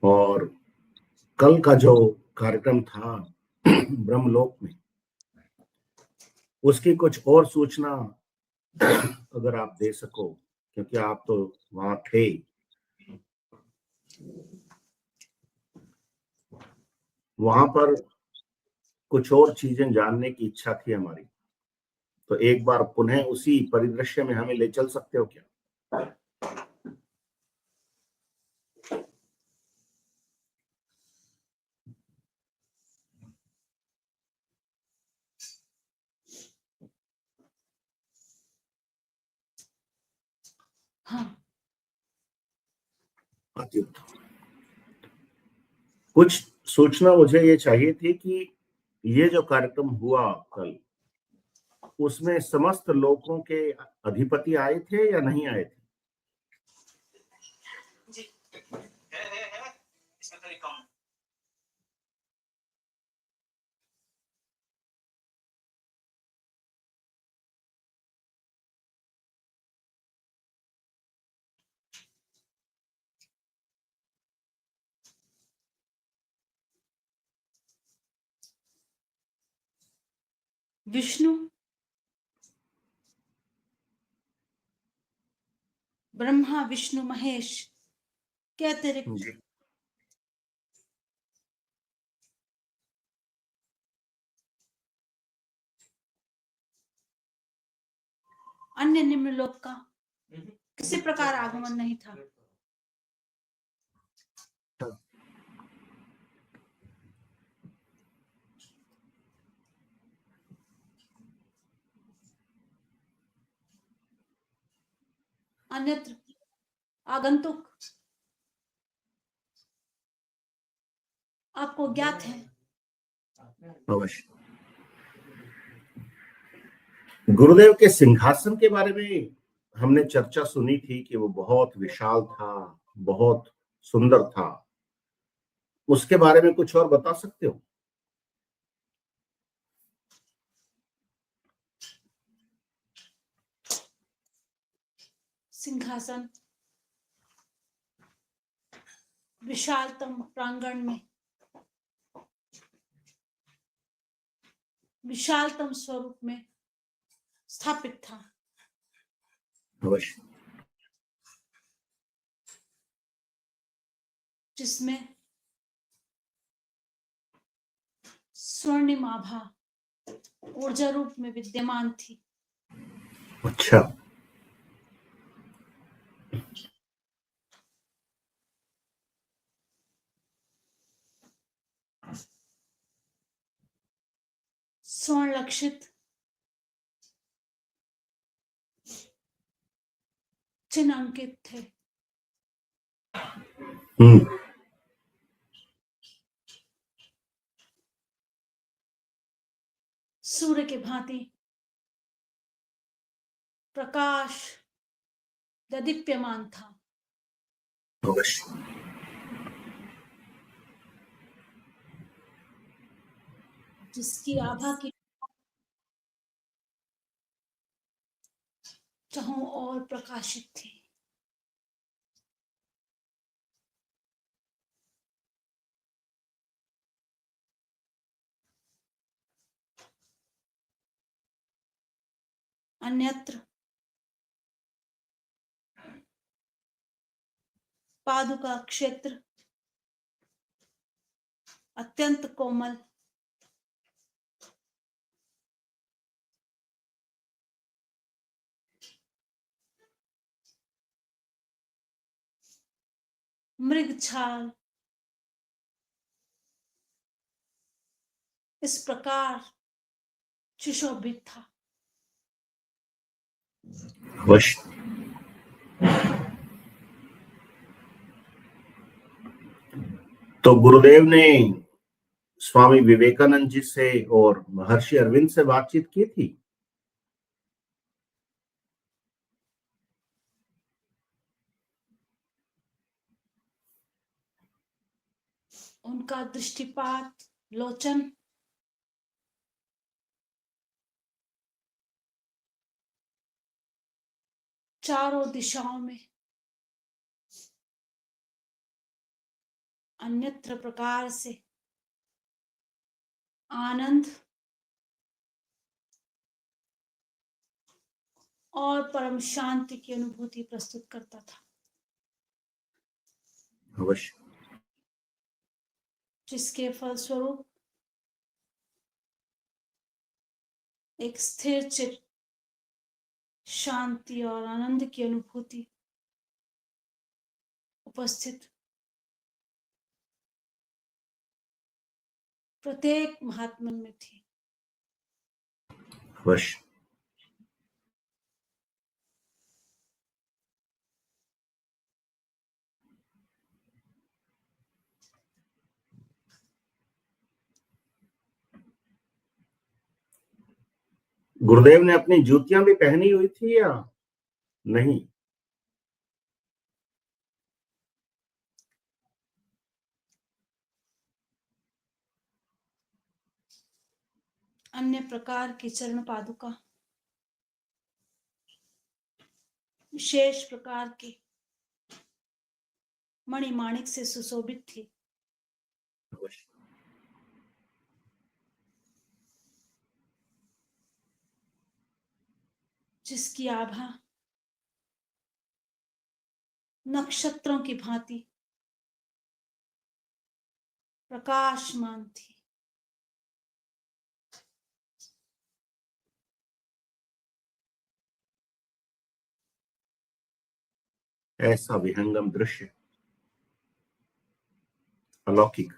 और कल का जो कार्यक्रम था ब्रह्मलोक में, उसकी कुछ और सूचना अगर आप दे सको, क्योंकि आप तो वहां थे। वहां पर कुछ और चीजें जानने की इच्छा थी हमारी, तो एक बार पुनः उसी परिदृश्य में हमें ले चल सकते हो क्या? हाँ, अति उत्तम। कुछ सूचना मुझे ये चाहिए थी कि ये जो कार्यक्रम हुआ कल, उसमें समस्त लोगों के अधिपति आए थे या नहीं आए थे? जी है इसमें थोड़ी कम। विष्णु, ब्रह्मा, विष्णु, महेश के अतिरिक्त जी। अन्य निम्नलोक का किसी प्रकार आगमन नहीं था। अन्यत्र आगंतुक आपको ज्ञात है? अवश्य। गुरुदेव के सिंहासन के बारे में हमने चर्चा सुनी थी कि वो बहुत विशाल था, बहुत सुंदर था। उसके बारे में कुछ और बता सकते हो? सिंहासन विशालतम प्रांगण में विशालतम स्वरूप में स्थापित था। अवश्य। जिसमें स्वर्णिम आभा ऊर्जा रूप में विद्यमान थी। अच्छा। स्वर्ण लक्षित चिन्ह अंकित थे। सूर्य के भांति प्रकाश दीप्यमान था। अवश्य। जिसकी आभा की चहों और प्रकाशित थी। अन्यत्र पादुका क्षेत्र अत्यंत कोमल, मृग छाल इस प्रकार सुशोभित था। अवश्य। तो गुरुदेव ने स्वामी विवेकानंद जी से और महर्षि अरविंद से बातचीत की थी? उनका दृष्टिपात, लोचन चारों दिशाओं में अन्यत्र प्रकार से आनंद और परम शांति की अनुभूति प्रस्तुत करता था, अवश्य। जिसके फलस्वरूप एक स्थिर चित्त, शांति और आनंद की अनुभूति उपस्थित प्रत्येक महात्मा में थी। अवश्य। गुरुदेव ने अपनी जूतियां भी पहनी हुई थी या नहीं? अन्य प्रकार की चरण पादुका विशेष प्रकार की मणिमाणिक से सुशोभित थी। अवश्य। जिसकी आभा नक्षत्रों की भांति प्रकाशमान थी। ऐसा विहंगम दृश्य, अलौकिक।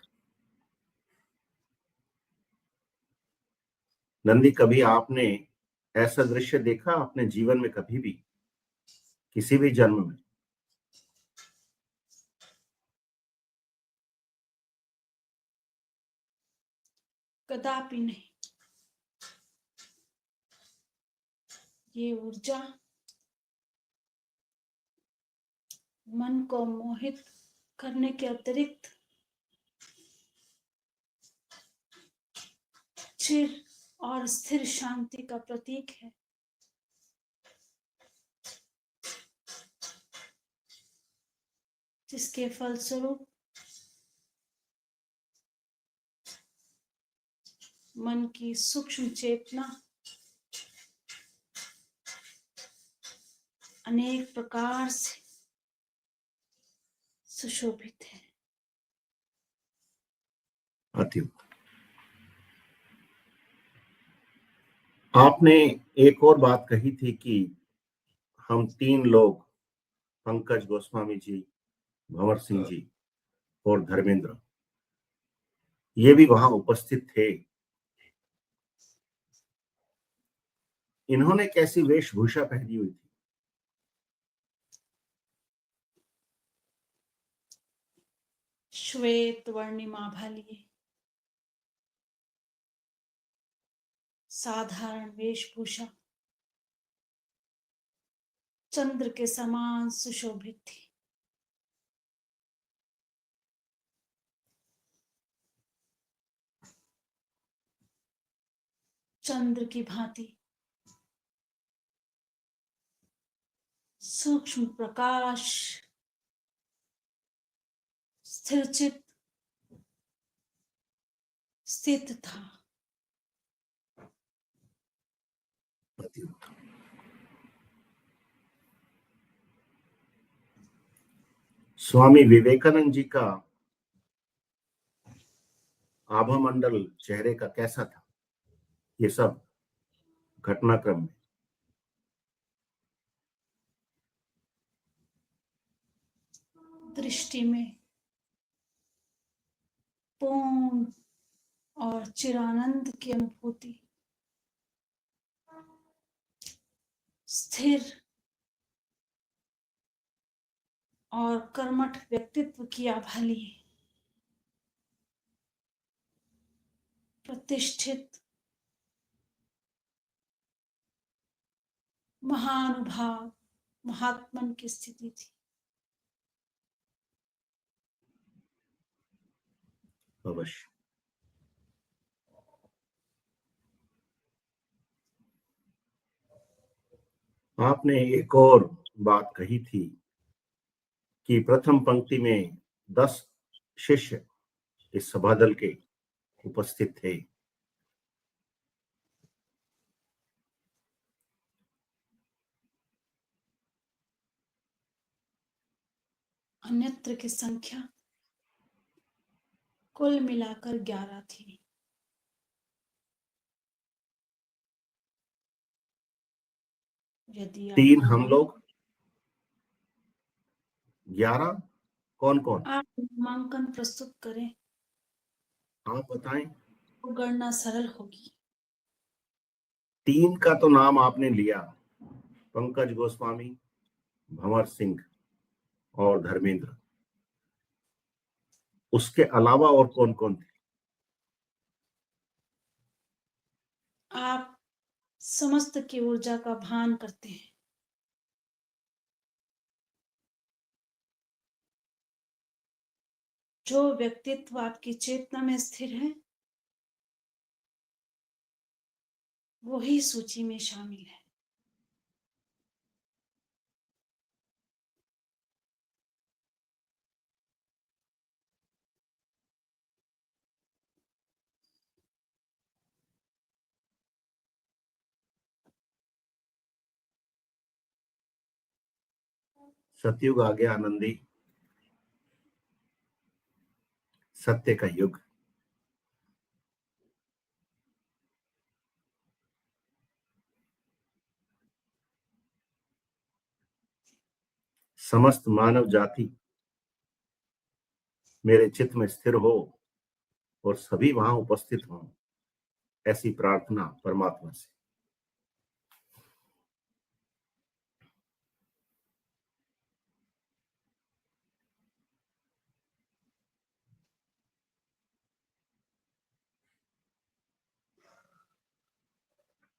नंदी, कभी आपने ऐसा दृश्य देखा अपने जीवन में? कभी भी, किसी भी जन्म में? कदापि नहीं। ये ऊर्जा मन को मोहित करने के अतिरिक्त चिर और स्थिर शांति का प्रतीक है। जिसके फलस्वरूप मन की सूक्ष्म चेतना अनेक प्रकार से सुशोभित है। अति। आपने एक और बात कही थी कि हम 3 लोग, पंकज गोस्वामी जी, भंवर सिंह जी और धर्मेंद्र, ये भी वहां उपस्थित थे। इन्होंने कैसी वेशभूषा पहनी हुई थी? श्वेत वर्णिमाभा लिए साधारण वेशभूषा चंद्र के समान सुशोभित थी। चंद्र की भांति सूक्ष्म प्रकाश स्थिरचित स्थित था। स्वामी विवेकानंद जी का आभा मंडल चेहरे का कैसा था? ये सब घटनाक्रम में दृष्टि में पूर्ण और चिरानंद की अनुभूति, स्थिर और कर्मठ व्यक्तित्व की आभा लिए प्रतिष्ठित महानुभाव महात्मन की स्थिति थी। अवश्य। आपने एक और बात कही थी कि प्रथम पंक्ति में 10 शिष्य इस सभादल के उपस्थित थे। अन्यत्र की संख्या कुल मिलाकर 11 थी। यदि 3 हम लोग, 11 कौन कौन? आप नामांकन प्रस्तुत करें आप बताएं। तो गणना सरल होगी। 3 का तो नाम आपने लिया, पंकज गोस्वामी, भंवर सिंह और धर्मेंद्र। उसके अलावा और कौन कौन थे? आप समस्त की ऊर्जा का भान करते हैं। जो व्यक्तित्व आपकी चेतना में स्थिर है वही सूची में शामिल है। सतयुग आ गया आनंदी, सत्य का युग। समस्त मानव जाति मेरे चित्त में स्थिर हो और सभी वहां उपस्थित हों, ऐसी प्रार्थना परमात्मा से।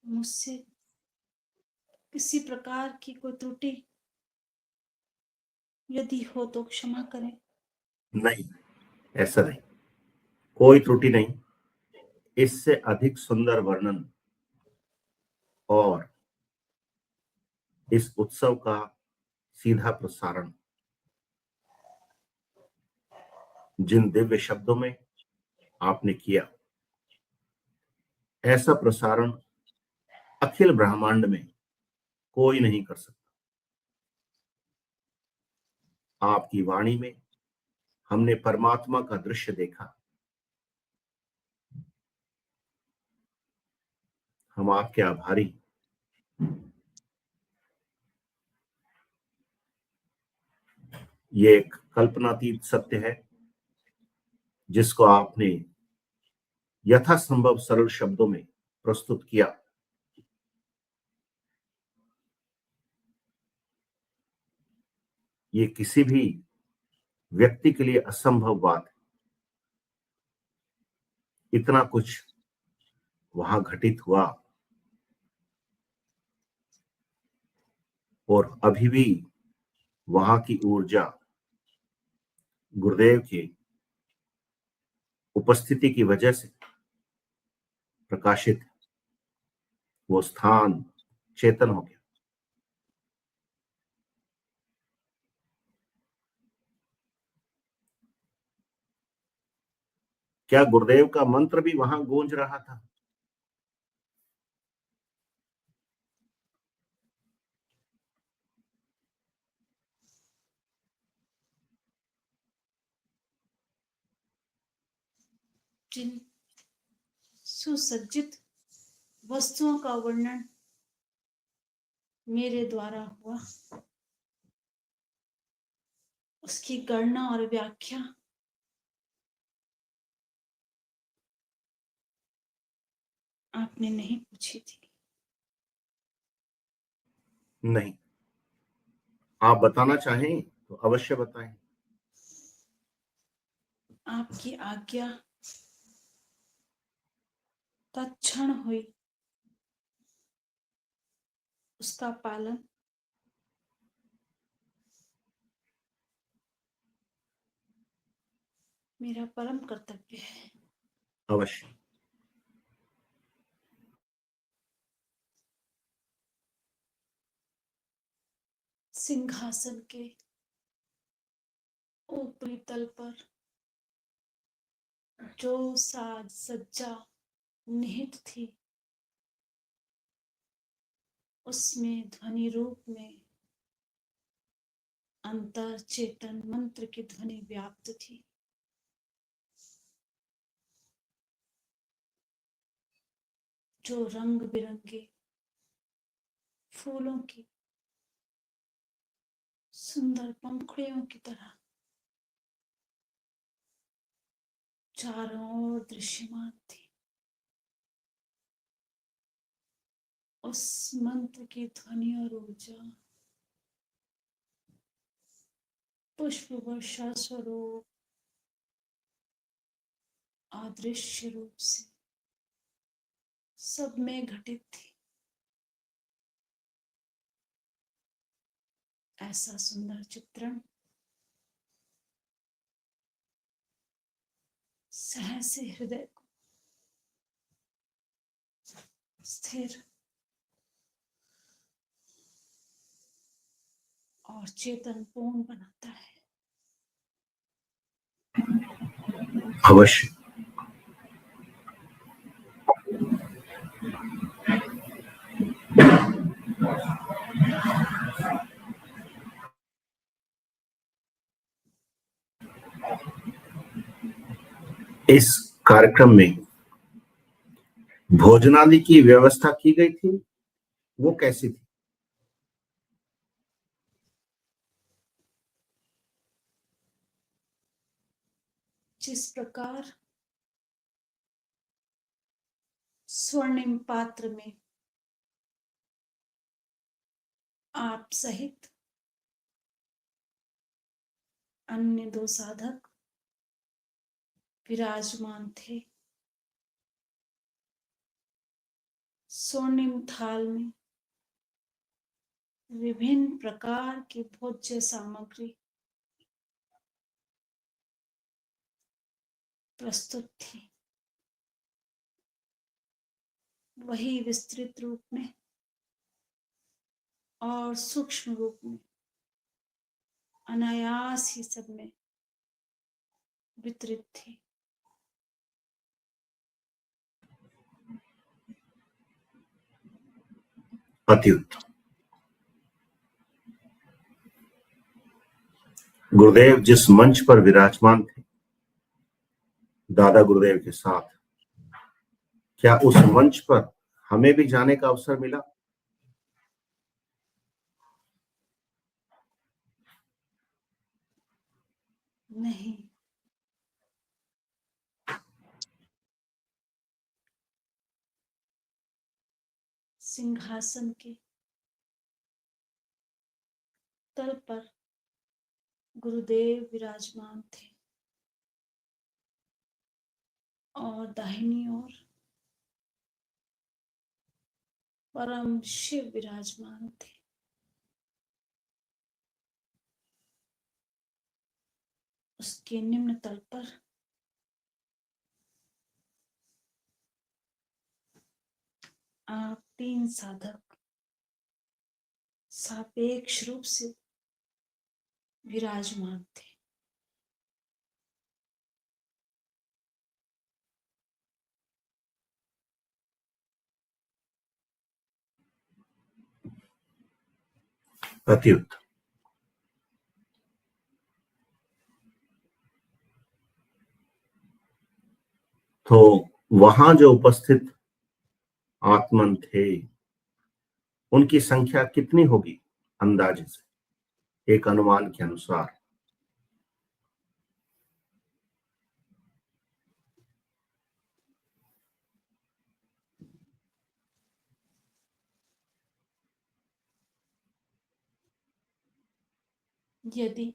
मुझसे किसी प्रकार की कोई त्रुटि यदि हो तो क्षमा करें। नहीं, ऐसा नहीं, कोई त्रुटि नहीं। इससे अधिक सुंदर वर्णन और इस उत्सव का सीधा प्रसारण जिन दिव्य शब्दों में आपने किया, ऐसा प्रसारण अखिल ब्रह्मांड में कोई नहीं कर सकता। आपकी वाणी में हमने परमात्मा का दृश्य देखा। हम आपके आभारी। ये एक कल्पनातीत सत्य है जिसको आपने यथासंभव सरल शब्दों में प्रस्तुत किया। ये किसी भी व्यक्ति के लिए असंभव बात है। इतना कुछ वहां घटित हुआ और अभी भी वहां की ऊर्जा गुरुदेव की उपस्थिति की वजह से प्रकाशित है। वो स्थान चेतन हो गया। क्या गुरुदेव का मंत्र भी वहां गूंज रहा था? जिन सुसज्जित वस्तुओं का वर्णन मेरे द्वारा हुआ उसकी गणना और व्याख्या आपने नहीं पूछी थी। नहीं, आप बताना चाहें तो अवश्य बताएं। आपकी आज्ञा तत्क्षण हुई, उसका पालन मेरा परम कर्तव्य है। अवश्य। सिंहासन के ऊपरी तल पर जो साज सज्जा निहित थी उसमें ध्वनि रूप में अंतर चेतन मंत्र की ध्वनि व्याप्त थी। जो रंग बिरंगे फूलों की सुंदर पंखुड़ियों की तरह चारों ओर दृश्यमान थी। उस मंत्र की ध्वनि और ऊर्जा पुष्प वर्षा स्वरूप अदृश्य रूप से सब में घटित थी। ऐसा सुंदर चित्रण सहसे हृदय को स्थिर और चेतन पूर्ण बनाता है। अवश्य। इस कार्यक्रम में भोजनादि की व्यवस्था की गई थी, वो कैसी थी? जिस प्रकार स्वर्णिम पात्र में आप सहित अन्य 2 साधक विराजमान थे, स्वर्णिम थाल में विभिन्न प्रकार की भोज्य सामग्री प्रस्तुत थी, वही विस्तृत रूप में और सूक्ष्म रूप में अनायास ही सब में वितरित थी। अति उत्तम। गुरुदेव जिस मंच पर विराजमान थे दादा गुरुदेव के साथ, क्या उस मंच पर हमें भी जाने का अवसर मिला? नहीं, सिंहासन के तल पर गुरुदेव विराजमान थे और दाहिनी ओर परम शिव विराजमान थे। उसके निम्न तल पर आप 3 साधक सापेक्ष रूप से विराजमान थे। अति उत्तम। तो वहां जो उपस्थित आत्मन थे उनकी संख्या कितनी होगी अंदाजे से, एक अनुमान के अनुसार? यदि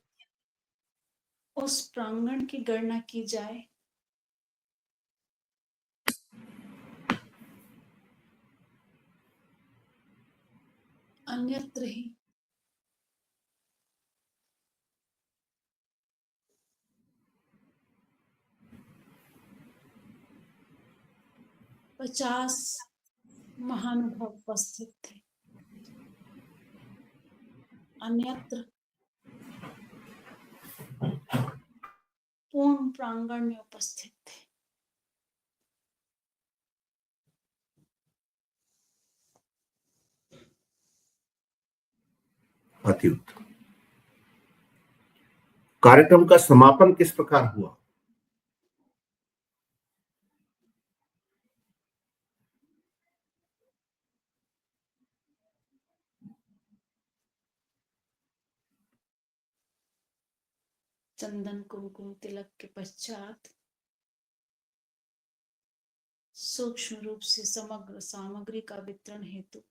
उस प्रांगण की गणना की जाए अन्यत्र ही पचास महानुभाव उपस्थित थे, अन्यत्र पूर्ण प्रांगण में उपस्थित थे। अति उत्तम। कार्यक्रम का समापन किस प्रकार हुआ? चंदन कुमकुम तिलक के पश्चात सूक्ष्म रूप से समग्र सामग्री का वितरण हेतु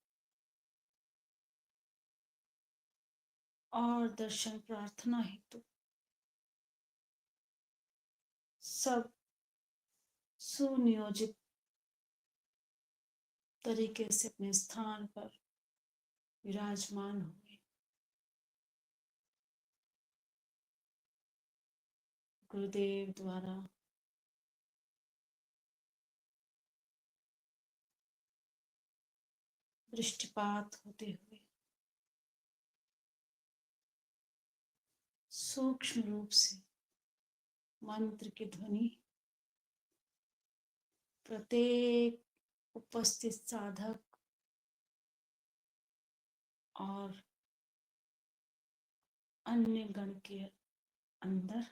और दर्शन प्रार्थना हेतु सब सुनियोजित तरीके से अपने स्थान पर विराजमान हुए। गुरुदेव द्वारा दृष्टिपात होते हुए सूक्ष्म रूप से मंत्र की ध्वनि प्रत्येक उपस्थित साधक और अन्य गण के अंदर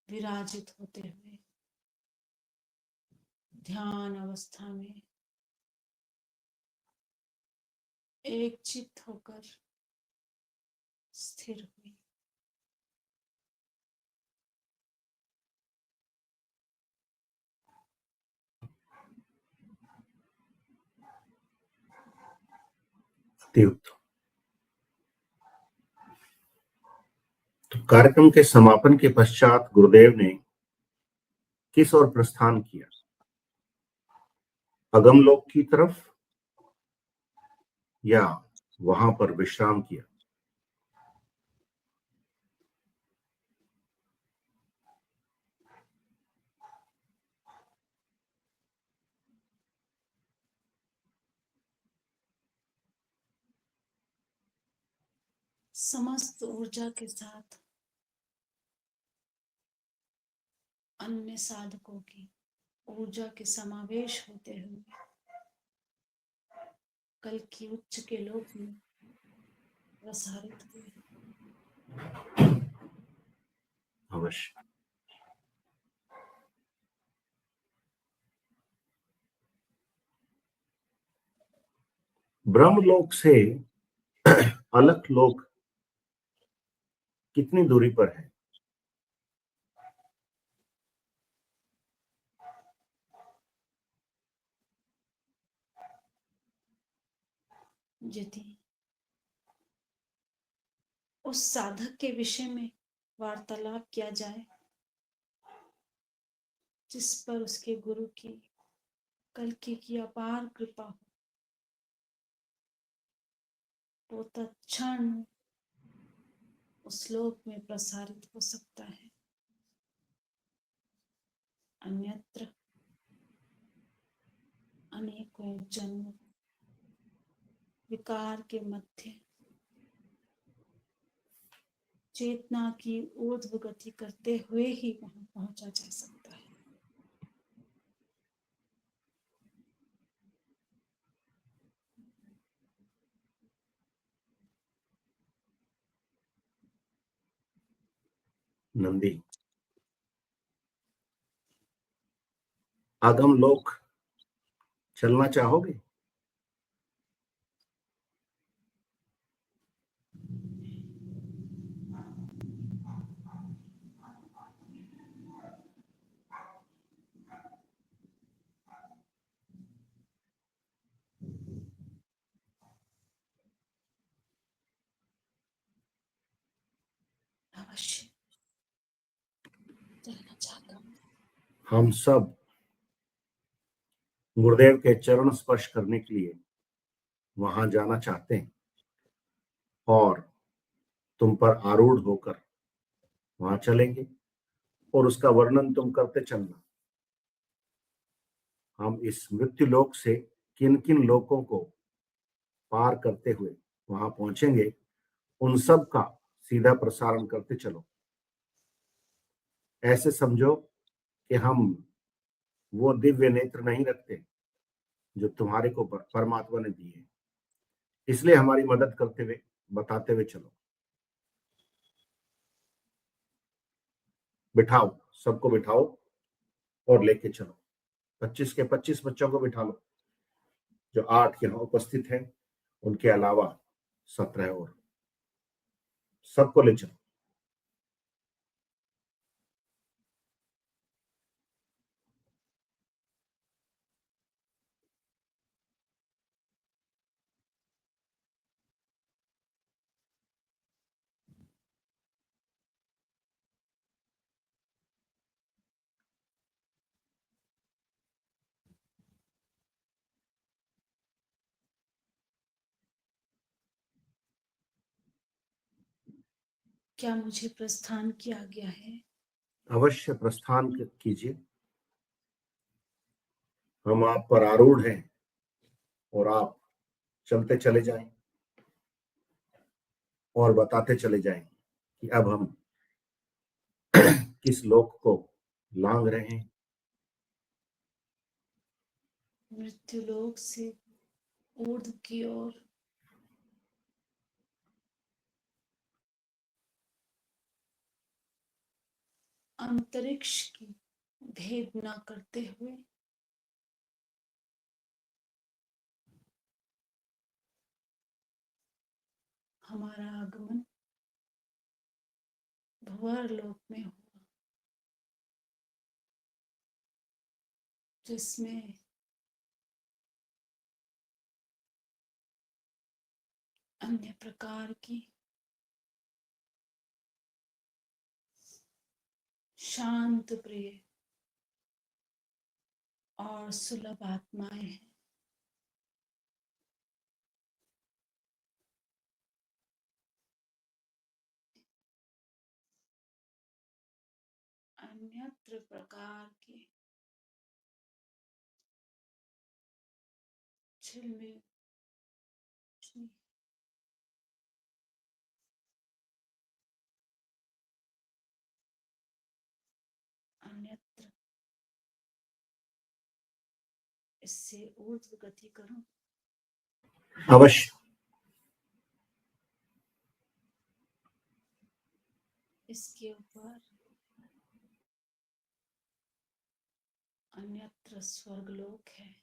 विराजित होते हुए ध्यान अवस्था में एक चित्त होकर स्थिर हुई। अति उत्तम। तो कार्यक्रम के समापन के पश्चात गुरुदेव ने किस ओर प्रस्थान किया? अगमलोक की तरफ या वहां पर विश्राम किया? समस्त ऊर्जा के साथ अन्य साधकों की ऊर्जा के समावेश होते हुए कल की उच्च के लोक में प्रसारित हुए। अवश्य। ब्रह्मलोक से अलख लोक कितनी दूरी पर है? यदि उस साधक के विषय में वार्तालाप किया जाए जिस पर उसके गुरु की कल की अपार कृपा हो, वो तत्क्षण उस लोक में प्रसारित हो सकता है। अन्यत्र अनेकों जन्म विकार के मध्य चेतना की ऊर्ध्व गति करते हुए ही वहां पहुंचा जा सकता है। नंदी, आगम लोक चलना चाहोगे? अवश्य चलना चाहता हूं। हम सब गुरुदेव के चरण स्पर्श करने के लिए वहां जाना चाहते हैं और तुम पर आरूढ़ होकर वहां चलेंगे और उसका वर्णन तुम करते चलना। हम इस मृत्यु लोक से किन किन लोकों को पार करते हुए वहां पहुंचेंगे, उन सब का सीधा प्रसारण करते चलो। ऐसे समझो कि हम वो दिव्य नेत्र नहीं रखते जो तुम्हारे को परमात्मा ने दिए। इसलिए हमारी मदद करते हुए, बताते हुए चलो। बिठाओ, सबको बिठाओ और लेके चलो। 25 के 25 बच्चों को बिठा लो, जो 8 यहाँ उपस्थित हैं, उनके अलावा 17 और, सबको ले चलो। क्या मुझे प्रस्थान किया गया है? अवश्य प्रस्थान कीजिए। हम आप पर आरूढ़ हैं और आप चलते चले जाएं और बताते चले जाएं कि अब हम किस लोक को लांग रहे हैं। मृत्युलोक से ऊर्ध्व की ओर, अंतरिक्ष की भेद न करते हुए हमारा आगमन भंवर लोक में हुआ, जिसमें अन्य प्रकार की शांत प्रिय और सुलभ आत्माएं हैं। अन्यत्र प्रकार के छिलमिल अन्यत्र इससे ऊर्ध्व गति करूं। अवश्य। इसके ऊपर अन्यत्र स्वर्गलोक है,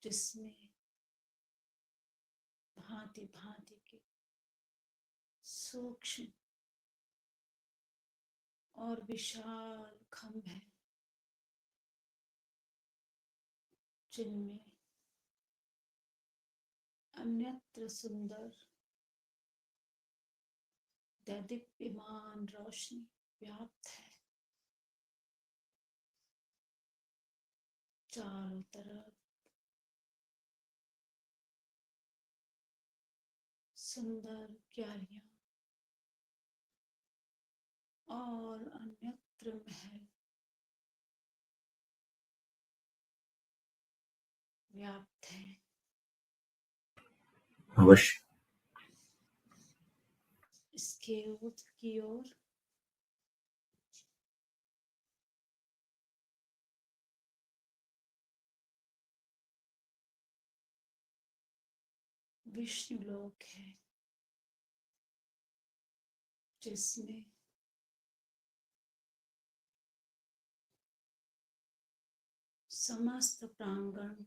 जिसमें भांति भांति के सूक्ष्म और विशाल खंभ हैं, जिनमें अन्यत्र सुंदर दैदीप्यमान रोशनी व्याप्त है। चारों तरफ सुंदर क्यारियां और अन्यत्र महल व्याप्त है। अवश्य। इसके ऊर्ध्व की ओर विष्णु लोक है, जिसमें समस्त प्रांगण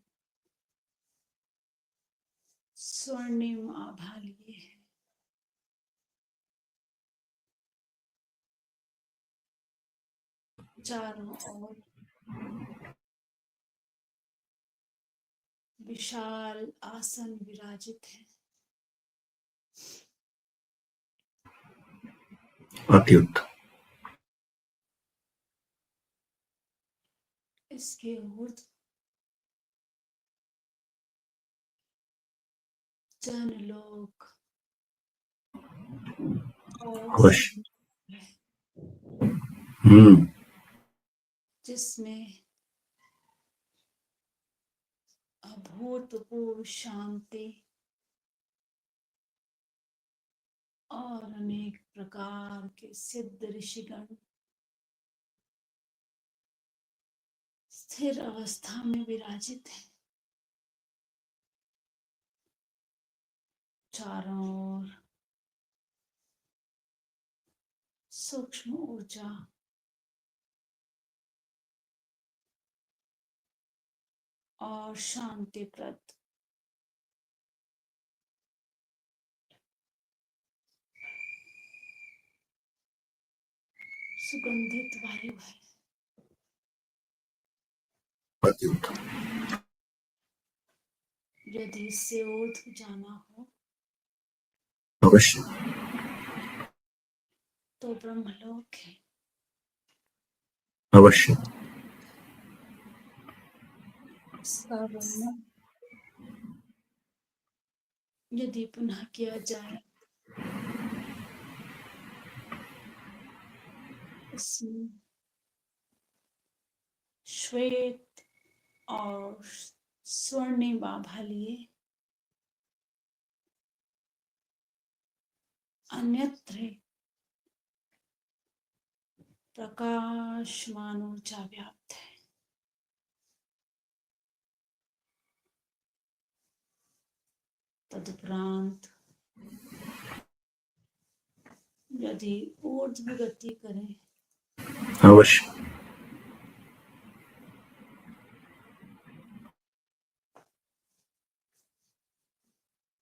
स्वर्णिम आभा लिए है। चारों ओर विशाल आसन विराजित है। अति उत्तम। इसके ऊर्ध्व जनलोक और अवश्य। है, हम्म। जिसमें अभूतपूर्व शांति और अनेक प्रकार के सिद्ध ऋषिगण स्थिर अवस्था में विराजित है। चारों ओर सूक्ष्म ऊर्जा और शांतिप्रद सुगंधित वायु है। यदि इससे ऊर्ध्व जाना हो अवश्य तो ब्रह्मलोक है। अवश्य इसका वर्णन यदि पुनः किया जाए इसमें श्वेत और स्वर्णिम आभा लिए अन्यत्र प्रकाशमान ऊर्जा व्याप्त है। तदुपरांत यदि ऊर्ध्व गति करें अवश्य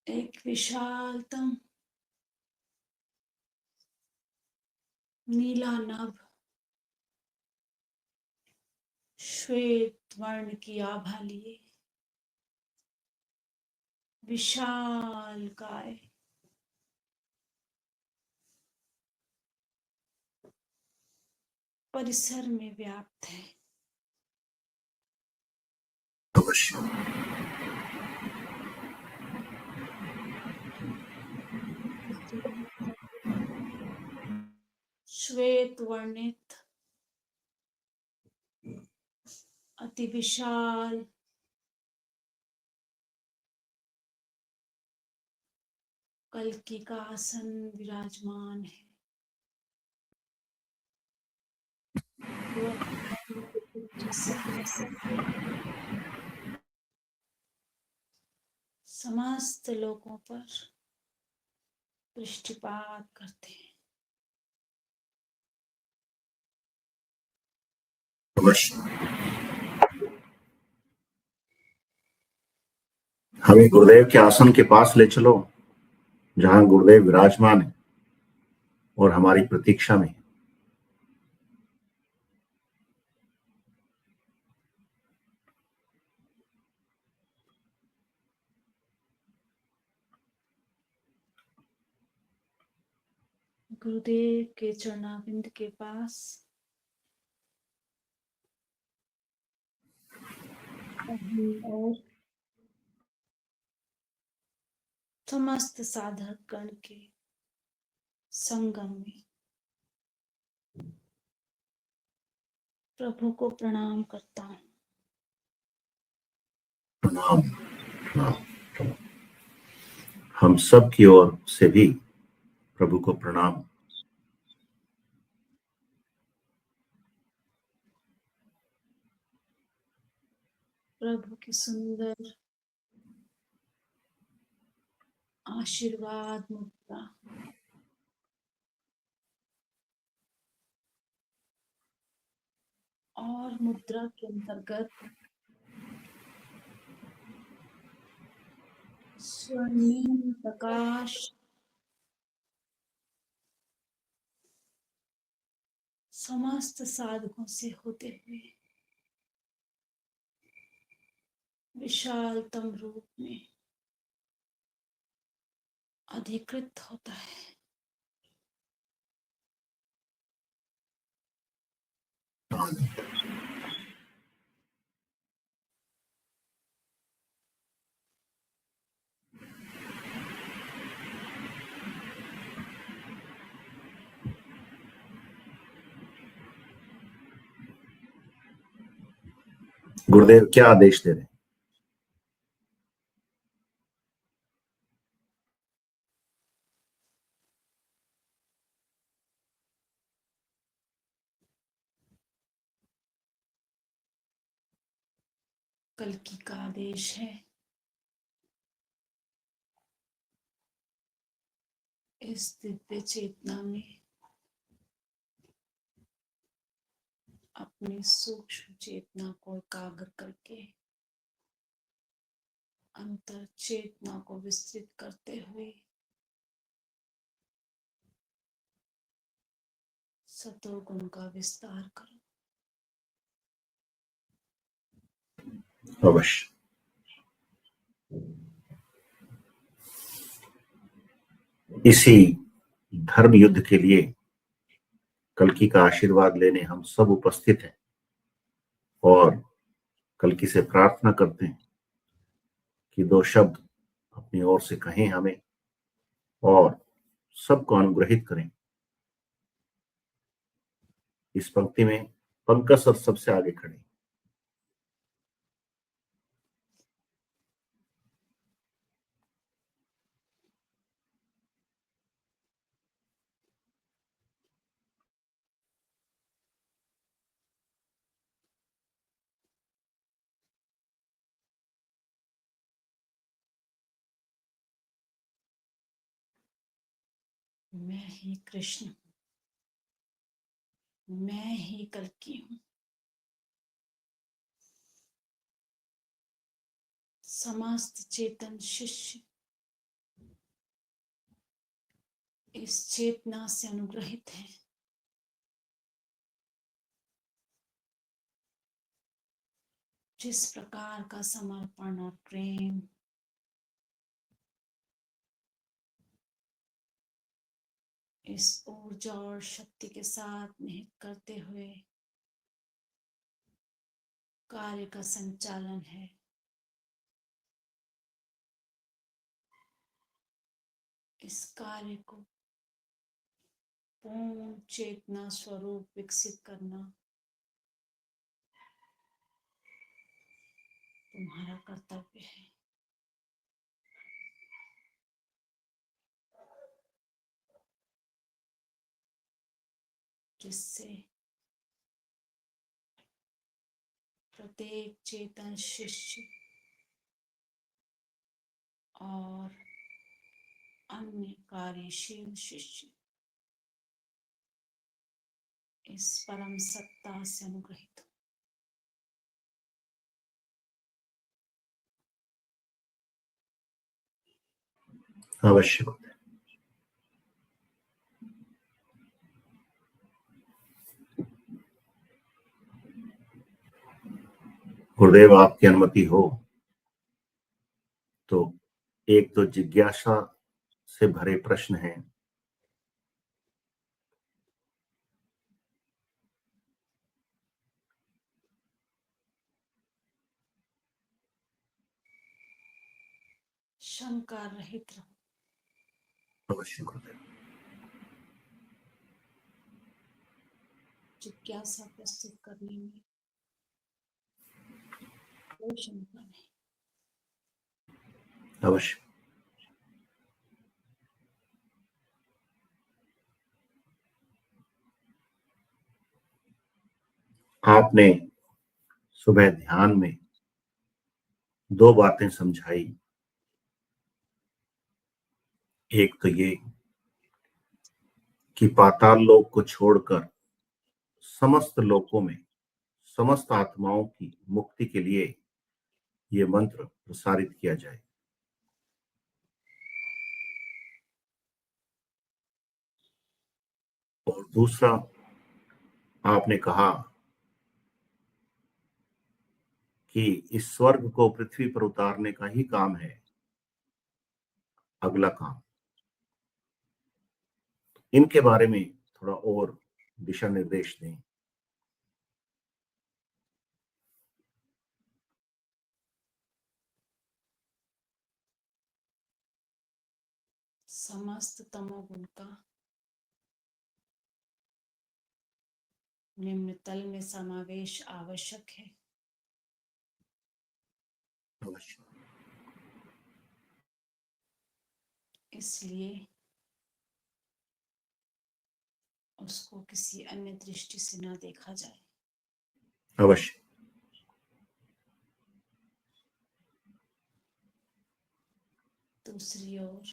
एक विशालतम नीला नभ श्वेत वर्ण की आभा लिए विशाल काय परिसर में व्याप्त है। अवश्य श्वेत वर्णित अति विशाल कल्कि का आसन विराजमान है। समस्त लोगों पर दृष्टिपात करते हैं। अवश्य हमें गुरुदेव के आसन के पास ले चलो जहां गुरुदेव विराजमान है और हमारी प्रतीक्षा में है। गुरुदेव के चरणाबिंद के पास और समस्त साधक गण के संगम में प्रभु को प्रणाम करता हूँ। प्रणाम प्रणाम। हम सब की ओर से भी प्रभु को प्रणाम। प्रभु की सुंदर आशीर्वाद मुद्रा और मुद्रा के अंतर्गत स्वर्णिम प्रकाश समस्त साधकों से होते हुए विशालतम रूप में अधिकृत होता है। गुरुदेव क्या आदेश दे रहे हैं? कल्कि का आदेश है, इस दिव्य चेतना में अपनी सूक्ष्म चेतना को एकाग्र करके अंतर चेतना को विस्तृत करते हुए सतो गुण का विस्तार करो। अवश्य। इसी धर्म युद्ध के लिए कल्कि का आशीर्वाद लेने हम सब उपस्थित हैं और कल्कि से प्रार्थना करते हैं कि दो शब्द अपनी ओर से कहें हमें और सबको अनुग्रहित करें। इस पंक्ति में पंकज सर सबसे आगे खड़े। मैं ही कृष्ण हूँ, मैं ही कल्कि हूँ। समस्त चेतन शिष्य इस चेतना से अनुग्रहित है। जिस प्रकार का समर्पण और प्रेम इस ऊर्जा और शक्ति के साथ निहित करते हुए कार्य का संचालन है, इस कार्य को पूर्ण चेतना स्वरूप विकसित करना तुम्हारा कर्तव्य है। जिससे प्रत्येक चेतन शिष्य और अन्य कार्यशील शिष्य इस परम सत्ता से अनुग्रहित हो। अवश्य। गुरुदेव आपकी अनुमति हो तो एक तो जिज्ञासा से भरे प्रश्न हैं। शंका रहित रहो। अवश्य गुरुदेव। जिज्ञासा प्रस्तुत करने में कोई शंका नहीं। अवश्य। आपने सुबह ध्यान में दो बातें समझाई। एक तो ये कि पाताल लोक को छोड़कर समस्त लोकों में समस्त आत्माओं की मुक्ति के लिए ये मंत्र प्रसारित किया जाए, और दूसरा आपने कहा कि इस स्वर्ग को पृथ्वी पर उतारने का ही काम है अगला काम। इनके बारे में थोड़ा और दिशा निर्देश दें। समस्त तमोगुण का निम्न तल में समावेश आवश्यक है। अवश्य। इसलिए उसको किसी अन्य दृष्टि से ना देखा जाए। अवश्य। दूसरी ओर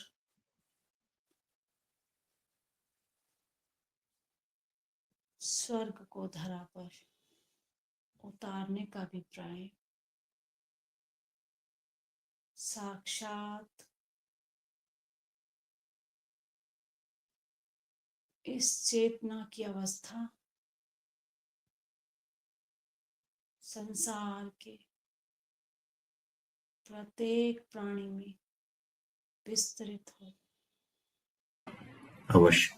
स्वर्ग को धरा पर उतारने का अभिप्राय साक्षात इस चेतना की अवस्था संसार के प्रत्येक प्राणी में विस्तृत हो। अवश्य।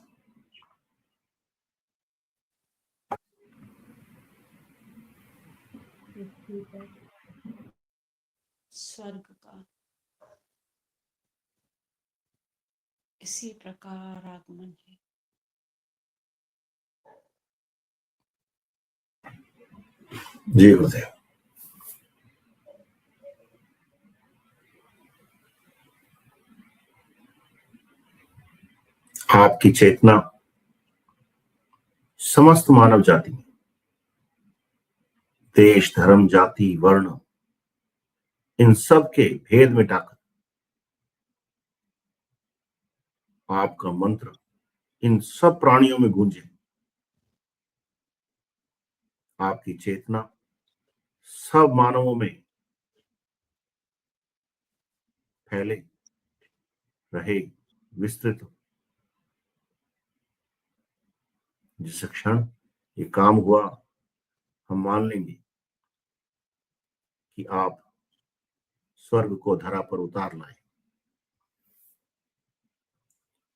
पृथ्वी पर स्वर्ग का इसी प्रकार आगमन है। जी गुरुदेव। आपकी चेतना समस्त मानव जाति, देश, धर्म, जाति, वर्ण, इन सब के भेद मिटाकर आपका मंत्र इन सब प्राणियों में गूंजे। आपकी चेतना सब मानवों में फैले, रहे, विस्तृत हो। जिस क्षण ये काम हुआ, हम मान लेंगे कि आप स्वर्ग को धरा पर उतार लाए।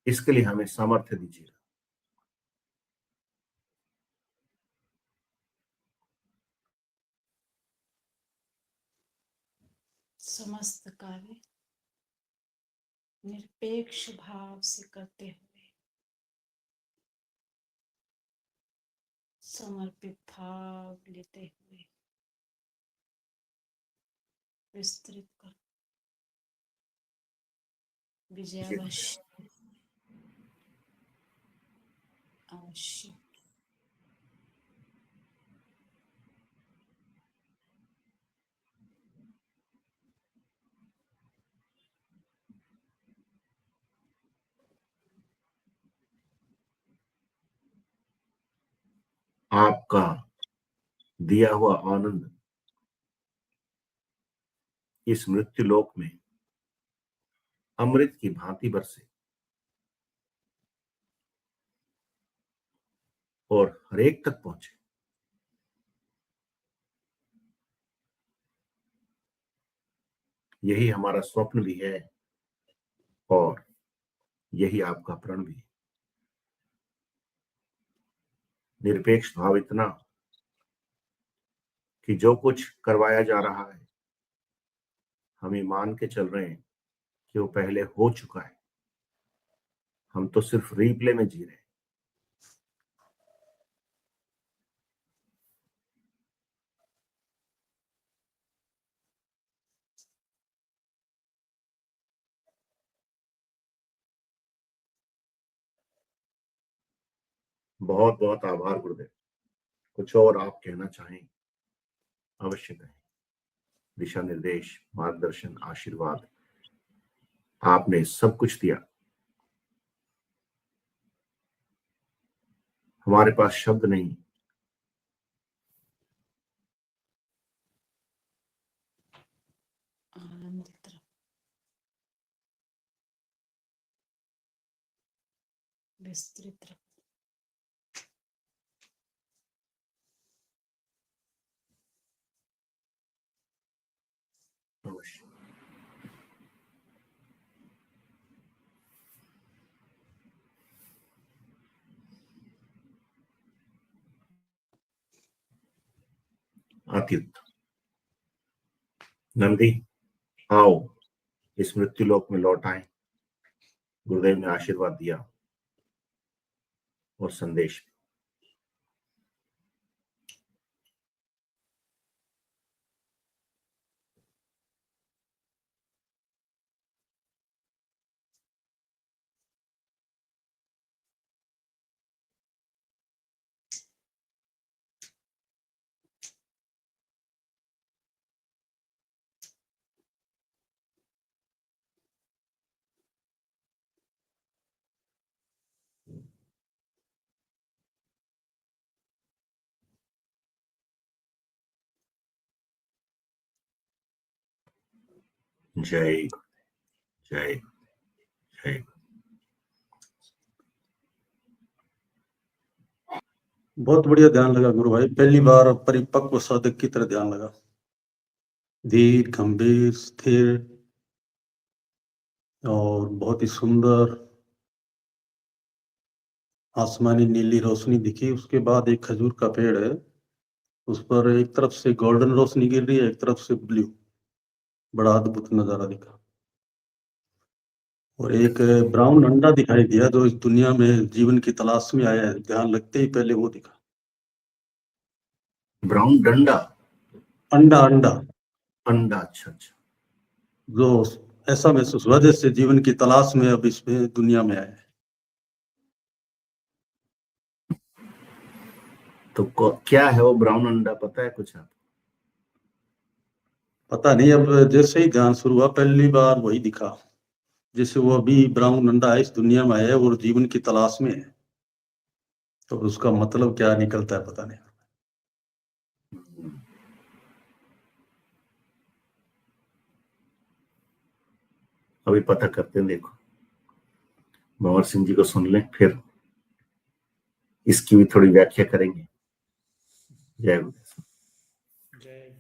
इसके लिए हमें सामर्थ्य दीजिएगा। समस्त कार्य निरपेक्ष भाव से करते हुए, समर्पित भाव लेते हुए विस्तृत कर विजय अवश्य अवश्य। आपका दिया हुआ आनंद इस मृत्यु लोक में अमृत की भांति बरसे और हरेक तक पहुंचे। यही हमारा स्वप्न भी है और यही आपका प्रण भी है। निरपेक्ष भाव इतना कि जो कुछ करवाया जा रहा है, हम ये मान के चल रहे हैं कि वो पहले हो चुका है। हम तो सिर्फ रीप्ले में जी रहे हैं। बहुत बहुत आभार गुरुदेव। कुछ और आप कहना चाहें, अवश्य कहें। दिशा निर्देश, मार्गदर्शन, आशीर्वाद आपने सब कुछ दिया। हमारे पास शब्द नहीं। आनंदित रहो, विस्तृत रहो। अवश्य। अति उत्तम। नंदी, आओ इस मृत्यु लोक में लौट आए। गुरुदेव ने आशीर्वाद दिया और संदेश। जय जय जय। बहुत बढ़िया ध्यान लगा गुरु भाई, पहली बार परिपक्व साधक की तरह ध्यान लगा, धीर गंभीर स्थिर और बहुत ही सुंदर आसमानी नीली रोशनी दिखी। उसके बाद एक खजूर का पेड़ है, उस पर एक तरफ से गोल्डन रोशनी गिर रही है, एक तरफ से ब्लू, बड़ा अद्भुत नजारा दिखा। और एक ब्राउन अंडा दिखाई दिया जो इस दुनिया में जीवन की तलाश में आया है, ध्यान लगते ही पहले वो दिखा। ब्राउन डंडा, अंडा अंडा अंडा, अच्छा अच्छा। जो ऐसा महसूस हुआ जैसे जीवन की तलाश में अब इसमें दुनिया में आया है। तो क्या है वो ब्राउन अंडा, पता है कुछ आप? पता नहीं, अब जैसे ही ध्यान शुरू हुआ पहली बार वही दिखा, जैसे वो अभी ब्राउन अंडा है, इस दुनिया में आया है और जीवन की तलाश में है। तो उसका मतलब क्या निकलता है पता नहीं। अभी पता करते हैं, देखो भंवर सिंह जी को सुन लें, फिर इसकी भी थोड़ी व्याख्या करेंगे। जय गुरु। जय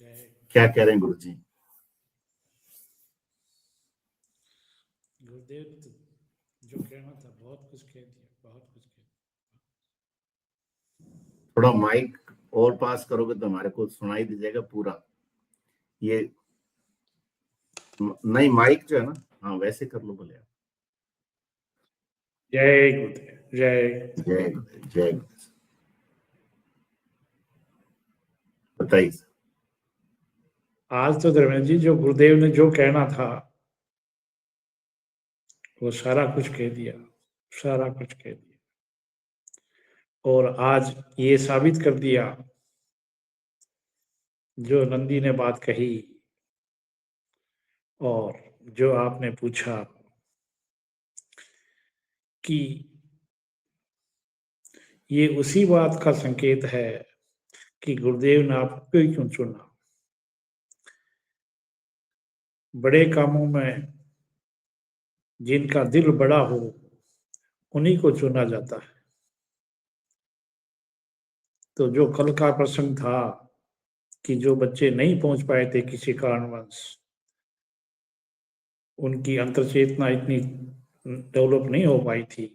जय क्या कह रहे हैं गुरु जी? गुरुदेव ने तो जो कहना था बहुत कुछ कह दिया, बहुत कुछ कह दिया। थोड़ा माइक और पास करोगे तो हमारे को सुनाई दीजिएगा पूरा। ये नहीं, माइक जो है ना, हाँ वैसे कर लो बोले। जय गुरुदेव जय जय गुरु, जय गुरु। बताइए। आज तो धर्मेंद्र जी जो गुरुदेव ने जो कहना था वो सारा कुछ कह दिया, सारा कुछ कह दिया। और आज ये साबित कर दिया जो नंदी ने बात कही और जो आपने पूछा कि ये उसी बात का संकेत है कि गुरुदेव ने आपको क्यों चुना। बड़े कामों में जिनका दिल बड़ा हो उन्हीं को चुना जाता है। तो जो कल का प्रसंग था कि जो बच्चे नहीं पहुंच पाए थे किसी कारणवश, उनकी अंतर्चेतना इतनी डेवलप नहीं हो पाई थी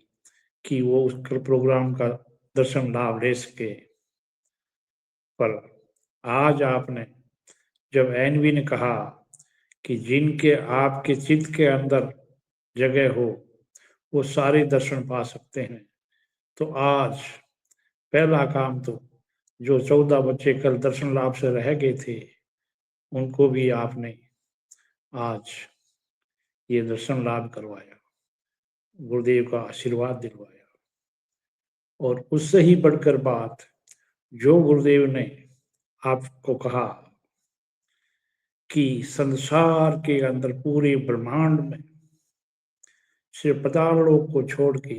कि वो उस प्रोग्राम का दर्शन लाभ ले सके। पर आज आपने जब एनवी ने कहा कि जिनके आपके चित्त के अंदर जगह हो वो सारे दर्शन पा सकते हैं, तो आज पहला काम तो जो 14 बच्चे कल दर्शन लाभ से रह गए थे उनको भी आपने आज ये दर्शन लाभ करवाया, गुरुदेव का आशीर्वाद दिलवाया। और उससे ही बढ़कर बात जो गुरुदेव ने आपको कहा कि संसार के अंदर पूरे ब्रह्मांड में सिर्फ 50 लोग को छोड़ के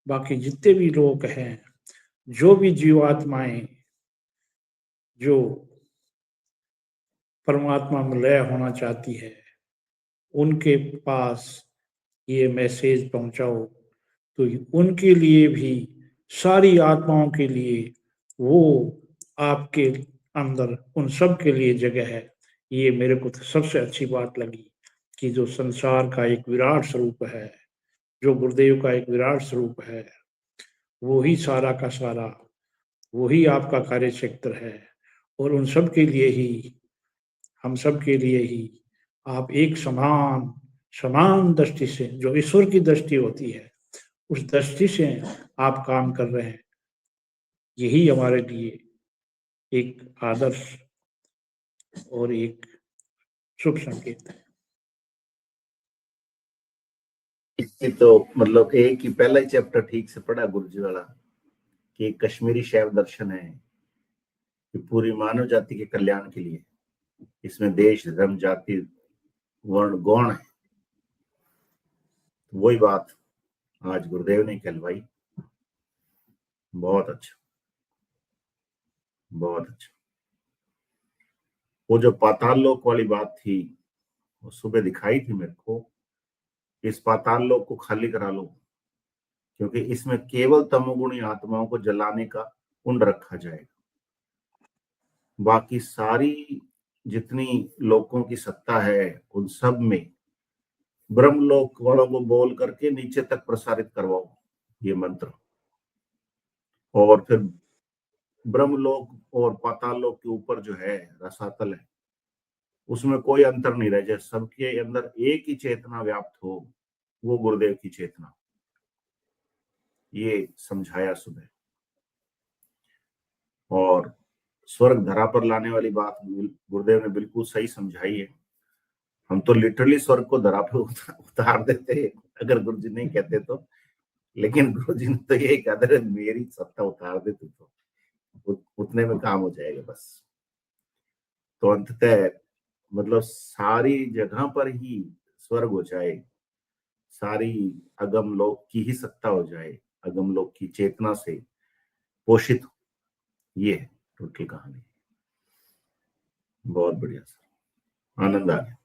बाकी जितने भी लोग हैं, जो भी जीवात्माएं जो परमात्मा में लय होना चाहती है, उनके पास ये मैसेज पहुंचाओ। तो उनके लिए भी, सारी आत्माओं के लिए वो आपके अंदर उन सब के लिए जगह है। ये मेरे को तो सबसे अच्छी बात लगी कि जो संसार का एक विराट स्वरूप है, जो गुरुदेव का एक विराट स्वरूप है, वो ही सारा का सारा, वही आपका कार्य क्षेत्र है। और उन सब के लिए ही, हम सब के लिए ही आप एक समान समान दृष्टि से, जो ईश्वर की दृष्टि होती है, उस दृष्टि से आप काम कर रहे हैं। यही हमारे लिए एक आदर्श और एक शुभ संकेत है। इसकी तो मतलब एक ही पहला ही चैप्टर ठीक से पढ़ा गुरुजी वाला कि कश्मीरी शैव दर्शन है कि पूरी मानव जाति के कल्याण के लिए, इसमें देश धर्म जाति वर्ण गौण है। वही बात आज गुरुदेव ने कहलवाई। बहुत अच्छा, बहुत अच्छा। वो जो पाताल लोक वाली बात थी वो सुबह दिखाई थी मेरे को, इस पाताल लोक को खाली करा लो, क्योंकि इसमें केवल तमोगुणी आत्माओं को जलाने का कुंड रखा जाएगा। बाकी सारी जितनी लोकों की सत्ता है उन सब में ब्रह्मलोक वालों को बोल करके नीचे तक प्रसारित करवाओ ये मंत्र, और फिर ब्रह्मलोक और पाताल लोक के ऊपर जो है रसातल है, उसमें कोई अंतर नहीं रह जाए, सबके अंदर एक ही चेतना व्याप्त हो, वो गुरुदेव की चेतना। ये समझाया सुबह। और स्वर्ग धरा पर लाने वाली बात गुरुदेव ने बिल्कुल सही समझाई है। हम तो लिटरली स्वर्ग को धरा पर उतार देते अगर गुरु जी नहीं कहते तो, लेकिन गुरु जी ने तो यही कहा था, मेरी सत्ता उतार दे तो उतने में काम हो जाएगा बस। तो अंततः मतलब सारी जगह पर ही स्वर्ग हो जाए, सारी अगम लोक की ही सत्ता हो जाए, अगम लोक की चेतना से पोषित, ये है टोटल कहानी। बहुत बढ़िया सर, आनंद आ गया।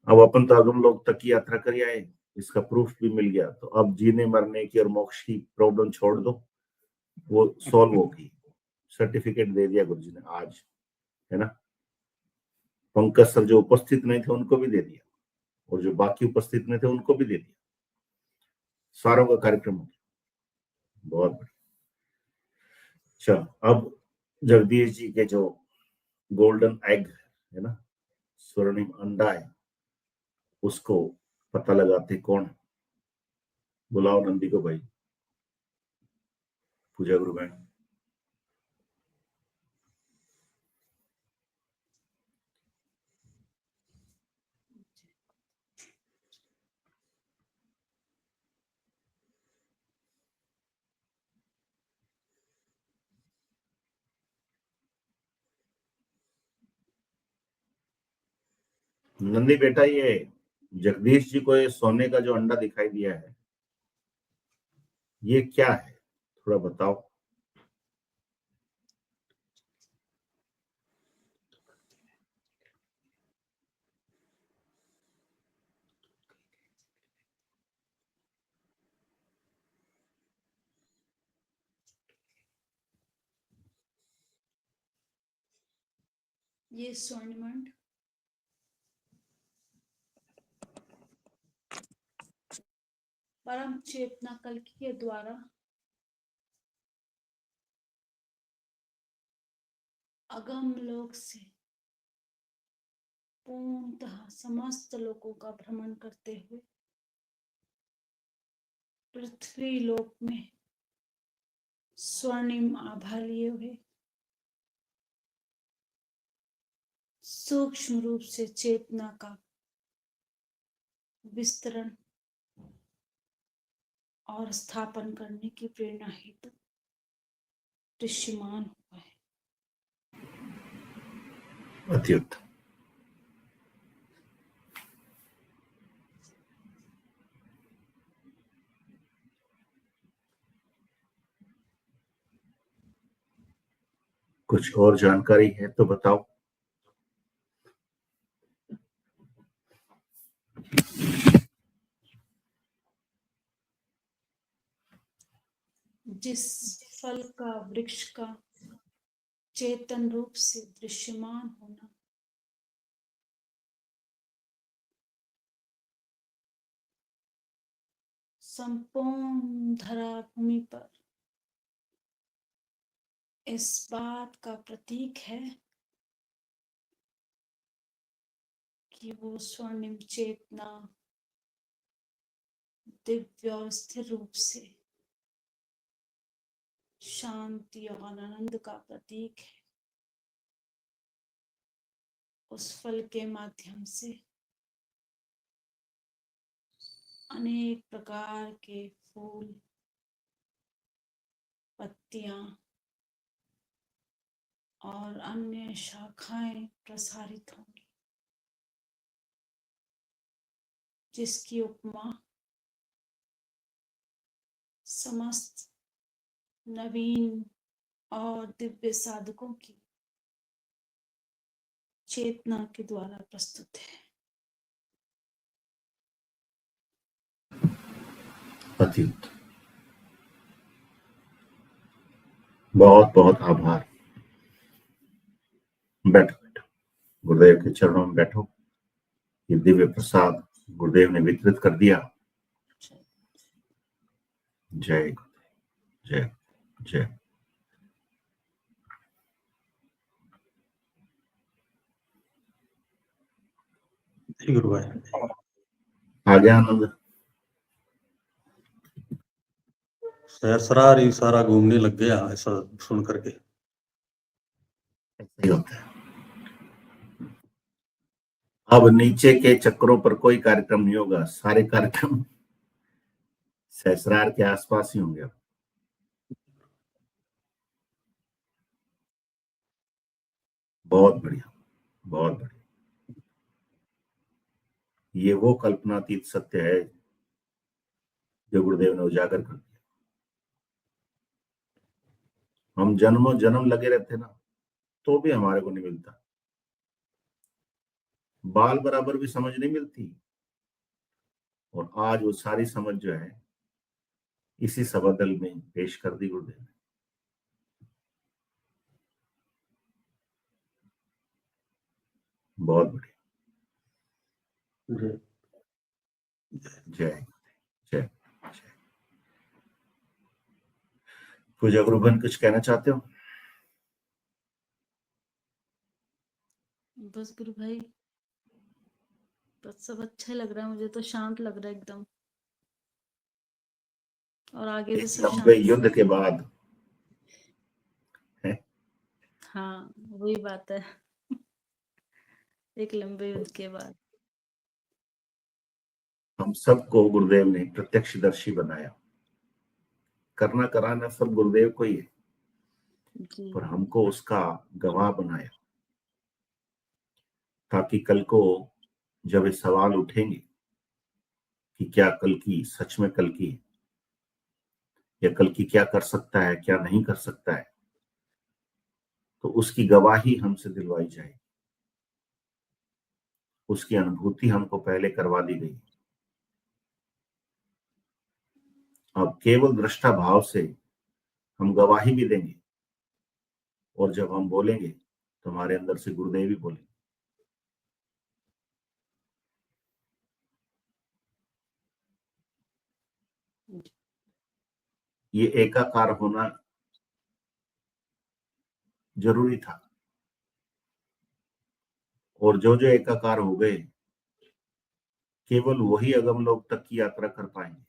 अब अपन तो अगम लोक तक की यात्रा कर आए, इसका प्रूफ भी मिल गया, तो अब जीने मरने की और मोक्ष की प्रॉब्लम छोड़ दो, वो सॉल्व होगी। सर्टिफिकेट दे दिया गुरुजी ने आज, है ना। पंकज सर जो उपस्थित नहीं थे उनको भी दे दिया, और जो बाकी उपस्थित नहीं थे उनको भी दे दिया, सारों का कार्यक्रम हो गया। बहुत बढ़िया। चलो अब जगदीश जी के जो गोल्डन एग है ना, स्वर्णिम अंडा है, उसको पता लगाते कौन है? बुलाओ नंदी को भाई, पूजा गुरु बहन। नंदी बेटा, ये जगदीश जी को ये सोने का जो अंडा दिखाई दिया है, ये क्या है, थोड़ा बताओ। ये स्वर्णमंड परम चेतना कल्कि के द्वारा अगम लोक से पूर्णतः समस्त लोकों का भ्रमण करते हुए पृथ्वी लोक में स्वर्णिम आभा लिए हुए सूक्ष्म रूप से चेतना का विस्तरण और स्थापन करने की प्रेरणा हेतु दृश्यमान हुआ है। अति उत्तम। कुछ और जानकारी है तो बताओ। जिस फल का वृक्ष का चेतन रूप से दृश्यमान होना संपूर्ण धरा भूमि पर इस बात का प्रतीक है कि वो स्वर्णिम चेतना दिव्य और स्थिर रूप से शांति और आनंद का प्रतीक है। उस फल के माध्यम से अनेक प्रकार के फूल, पत्तियां और अन्य शाखाएं प्रसारित होंगी, जिसकी उपमा समस्त नवीन और दिव्य साधकों की चेतना के द्वारा प्रस्तुत है। अति उत्तम। बहुत बहुत आभार। बैठो बैठो, गुरुदेव के चरणों में बैठो। ये दिव्य प्रसाद गुरुदेव ने वितरित कर दिया। जय गुरुदेव, जय जय। गुरु भाई आ गया आनंद? सहस्रार ही सारा घूमने लग गया ऐसा सुन करके। ऐसा ही होता है। अब नीचे के चक्रों पर कोई कार्यक्रम नहीं होगा, सारे कार्यक्रम सहस्रार के आसपास ही होंगे। बहुत बढ़िया, बहुत बढ़िया। ये वो कल्पनातीत सत्य है जो गुरुदेव ने उजागर कर दिया। हम जन्मों जन्म लगे रहते ना, तो भी हमारे को नहीं मिलता। बाल बराबर भी समझ नहीं मिलती। और आज वो सारी समझ जो है इसी सबदल में पेश कर दी गुरुदेव ने। बहुत बढ़िया। जय जय जय। पूजा गुरुबन कुछ कहना चाहते हो? बस गुरु भाई, बस सब अच्छा लग रहा है मुझे तो, शांत लग रहा है एकदम। और आगे भी सब लंबे शांत। युद्ध के बाद है। हाँ वही बात है। एक लंबे युद्ध के बाद हम सबको गुरुदेव ने प्रत्यक्षदर्शी बनाया। करना कराना सब गुरुदेव को ही है, जी। पर हमको उसका गवाह बनाया, ताकि कल को जब ये सवाल उठेंगे कि क्या कल की सच में कल की है, या कल की क्या कर सकता है क्या नहीं कर सकता है, तो उसकी गवाही हमसे दिलवाई जाएगी। उसकी अनुभूति हमको पहले करवा दी गई। अब केवल दृष्टा भाव से हम गवाही भी देंगे, और जब हम बोलेंगे तो हमारे अंदर से गुरुदेव ही बोलेंगे। ये एकाकार होना जरूरी था, और जो जो एकाकार हो गए केवल वही अगम लोक तक की यात्रा कर पाएंगे।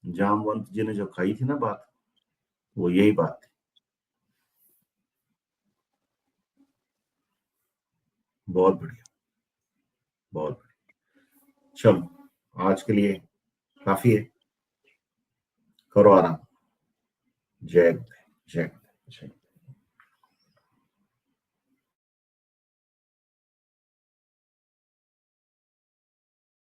जामवंत जी ने जो खाई थी ना बात, वो यही बात थी। बहुत बढ़िया, बहुत बढ़िया। चलो आज के लिए काफी है, करो आराम। जय जय जय।